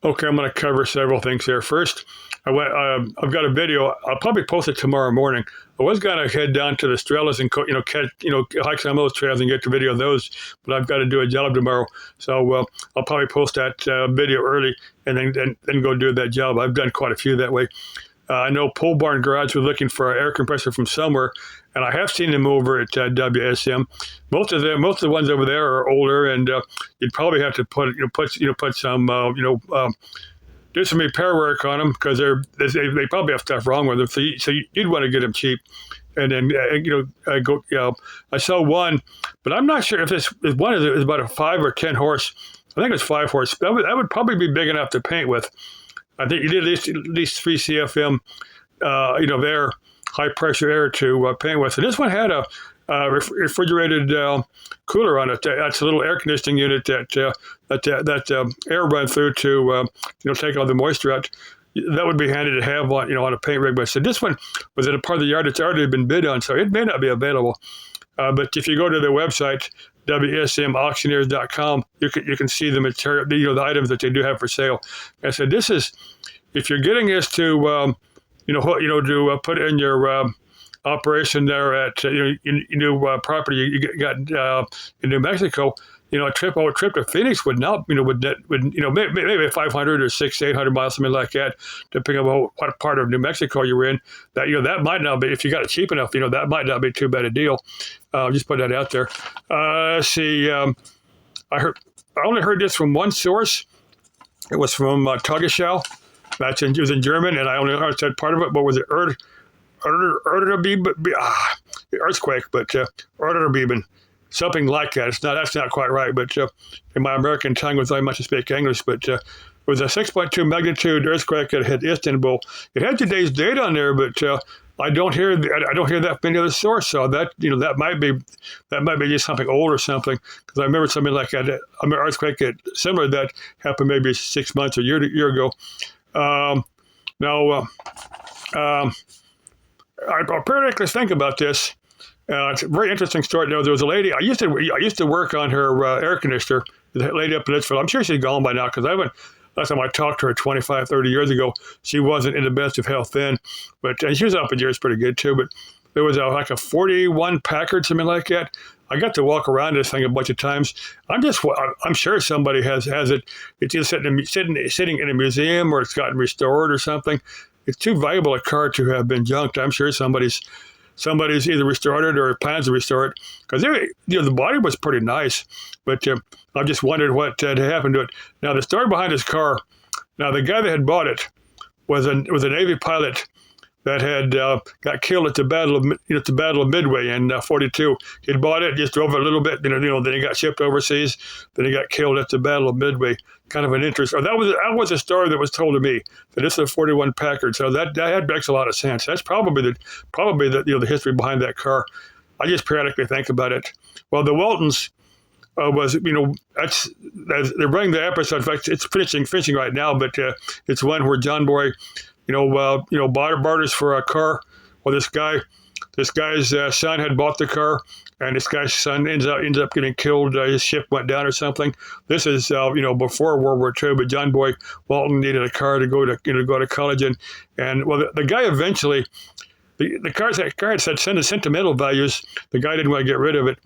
Okay, I'm going to cover several things here. First, I've got a video. I'll probably post it tomorrow morning. I was going to head down to the Strellas and hike some of those trails and get the video of those, but I've got to do a job tomorrow, so I'll probably post that video early and then go do that job. I've done quite a few that way. I know Pole Barn Garage was looking for an air compressor from somewhere, and I have seen them over at WSM. Most of the ones over there are older, and you'd probably have to put some do some repair work on them because they probably have stuff wrong with them. So you'd want to get them cheap, and then go. I saw one, but I'm not sure if this is one is about a 5 or 10 horse. I think it's 5 horse. That would probably be big enough to paint with. I think you did at least 3 CFM, their high pressure air to paint with. And this one had a refrigerated cooler on it. That's a little air conditioning unit that air run through to take all the moisture out. That would be handy to have on a paint rig. But so this one was in a part of the yard that's already been bid on, so it may not be available. But if you go to their website, WSMauctioneers.com, you can see the material, the items that they do have for sale. I said, this is, if you're getting this to, to put in your operation there at new property you got in New Mexico, a trip to Phoenix would not, maybe 500 or 600-800 miles, something like that, depending on what part of New Mexico you're in. That might not be, if you got it cheap enough, that might not be too bad a deal. Just put that out there. Let's see. I only heard this from one source. It was from Tagesschau. It was in German, and I only understood part of it. What was it? Earthquake, but Erdbeben. Something like that. That's not quite right, but in my American tongue was very much to speak English, but it was a 6.2 magnitude earthquake that hit Istanbul. It had today's date on there, but I don't hear that from any other source. So that might be just something old or something, because I remember something like that. I mean, earthquake similar to that happened maybe 6 months or a year ago. I periodically think about this. It's a very interesting story. There was a lady I used to work on her air conditioner. The lady up in Litchfield. I'm sure she's gone by now, because last time I talked to her 25, 30 years ago, she wasn't in the best of health then, and she was up in years pretty good too. But there was like a 41 Packard, something like that. I got to walk around this thing a bunch of times. I'm sure somebody has it. It's just sitting in a museum, or it's gotten restored or something. It's too valuable a car to have been junked. I'm sure somebody's either restored it or plans to restore it, because the body was pretty nice, but I just wondered what had happened to it. Now, the story behind this car. Now, the guy that had bought it was a Navy pilot that had got killed at the Battle of Midway in '42. He had bought it, just drove it a little bit, then he got shipped overseas. Then he got killed at the Battle of Midway. Kind of an interest. Or that was a story that was told to me, that it's a 41 Packard. So that makes a lot of sense. That's probably the history behind that car. I just periodically think about it. Well, the Waltons was they're running the episode. In fact, it's finishing right now, but it's one where John Boy, barters for a car. Well, this guy's son had bought the car, and this guy's son ends up getting killed. His ship went down or something. This is before World War II, but John Boy Walton needed a car to go to college, and the guy eventually, the car had such sentimental values. The guy didn't want to get rid of it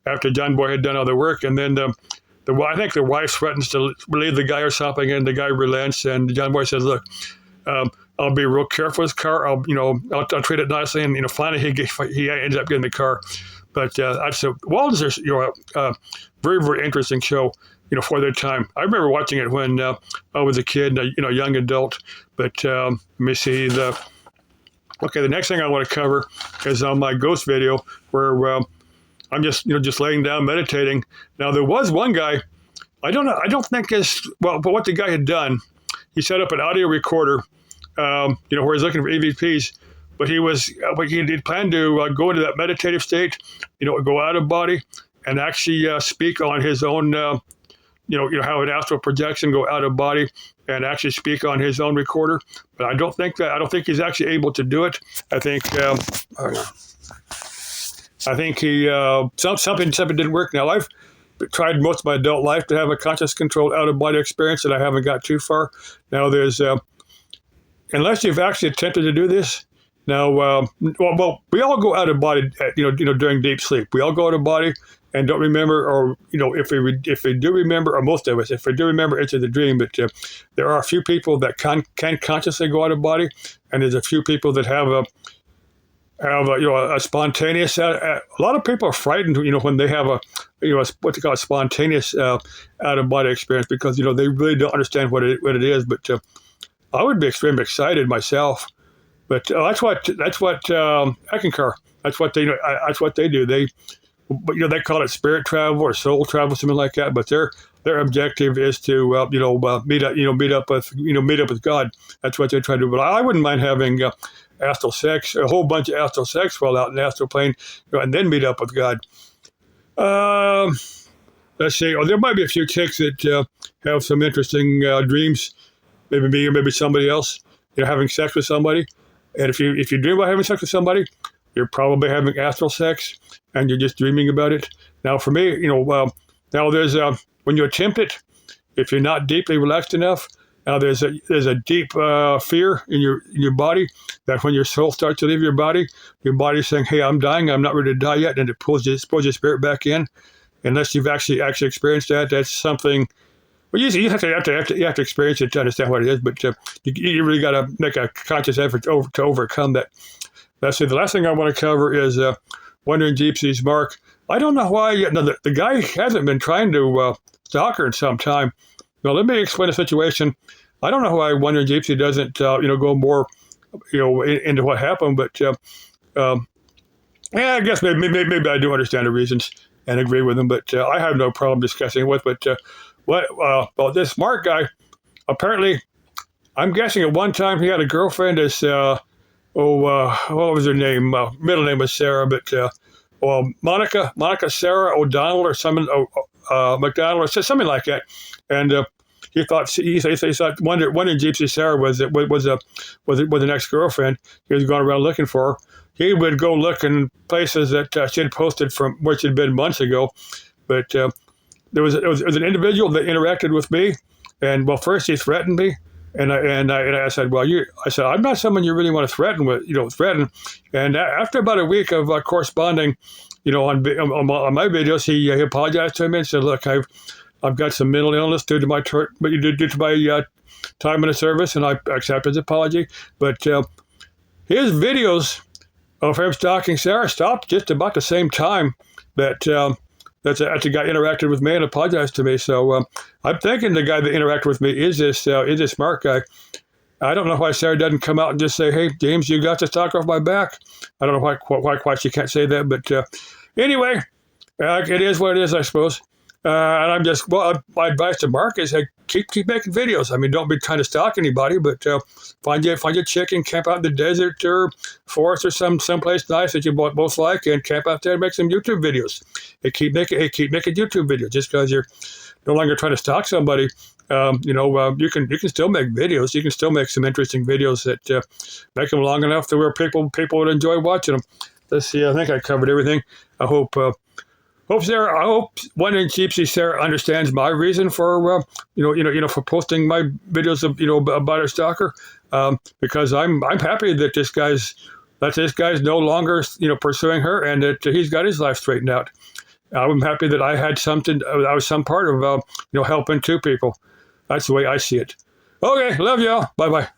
after John Boy had done all the work, and then I think the wife threatens to relieve the guy or something, and the guy relents, and John Boy says, "Look, I'll be real careful with this car. I'll treat it nicely." And finally he ends up getting the car. But Waltons are a very, very interesting show, for their time. I remember watching it when I was a kid, young adult. But let me see the next thing I want to cover is on my ghost video, where I'm just laying down meditating. Now, there was one guy, I don't think but what the guy had done, he set up an audio recorder, where he's looking for EVPs, but he did plan to go into that meditative state, go out of body and actually speak on his own, how an astral projection, go out of body and actually speak on his own recorder. But I don't think he's actually able to do it. I think he something didn't work. Now, tried most of my adult life to have a conscious, controlled out-of-body experience, and I haven't got too far. Now, there's unless you've actually attempted to do this. Now, well, we all go out of body, during deep sleep. We all go out of body and don't remember, or if we do remember, or most of us, if we do remember, it's in the dream. But there are a few people that can consciously go out of body, and there's a few people that have a spontaneous. A lot of people are frightened, when they have what they call a spontaneous out of body experience, because they really don't understand what it is. But I would be extremely excited myself. But that's what Eckankar. That's what they do. They call it spirit travel or soul travel, something like that. But their objective is to meet up with God. That's what they try to do. But I wouldn't mind having astral sex, a whole bunch of astral sex while out in the astral plane, and then meet up with God. Let's see. There might be a few chicks that have some interesting dreams. Maybe me or maybe somebody else. Having sex with somebody. And if you dream about having sex with somebody, you're probably having astral sex, and you're just dreaming about it. Now, for me, now there's when you attempt it, if you're not deeply relaxed enough, now there's a deep fear in your body that when your soul starts to leave your body's saying, "Hey, I'm dying. I'm not ready to die yet," and it pulls your spirit back in. Unless you've actually experienced that, that's something. Well, you have to experience it to understand what it is, but you really got to make a conscious effort to overcome that. Let's see. The last thing I want to cover is Wandering Gypsies. Mark, I don't know why the guy hasn't been trying to stalk her in some time. Now, let me explain the situation. I don't know why Wandering Gypsy doesn't go more into what happened, but I guess maybe I do understand the reasons and agree with them, but I have no problem discussing it with. But well, this Mark guy, apparently, I'm guessing at one time he had a girlfriend as, what was her name? Middle name was Sarah, but, Monica Sarah O'Donnell or something, McDonald or something like that. And he thought Wandering Gypsy Sarah was an ex-girlfriend. He was going around looking for her. He would go look in places that she had posted from where she'd been months ago, but there was an individual that interacted with me, and first he threatened me, and I said, I'm not someone you really want to threaten. And after about a week of corresponding, on my videos, he apologized to me and said, "Look, I've got some mental illness due to my time in the service, and I accept his apology." But his videos of him stalking Sarah stopped just about the same time that the guy interacted with me and apologized to me. So I'm thinking the guy that interacted with me is this smart guy. I don't know why Sarah doesn't come out and just say, "Hey, James, you got to stalk off my back." I don't know why she can't say that. But anyway, it is what it is, I suppose. And I'm just, my advice to Mark is, hey, keep making videos. I mean, don't be trying to stalk anybody, but find your chick and camp out in the desert or forest or someplace nice that you both like, and camp out there and make some YouTube videos. Keep making YouTube videos. Just because you're no longer trying to stalk somebody, you can still make videos. You can still make some interesting videos that make them long enough to where people would enjoy watching them. Let's see. I think I covered everything. I hope Wandering Gypsy Sarah understands my reason for for posting my videos of about her stalker, because I'm happy that this guy's no longer pursuing her, and that he's got his life straightened out. I'm happy that I had I was some part of helping two people. That's the way I see it. Okay, love y'all. Bye bye.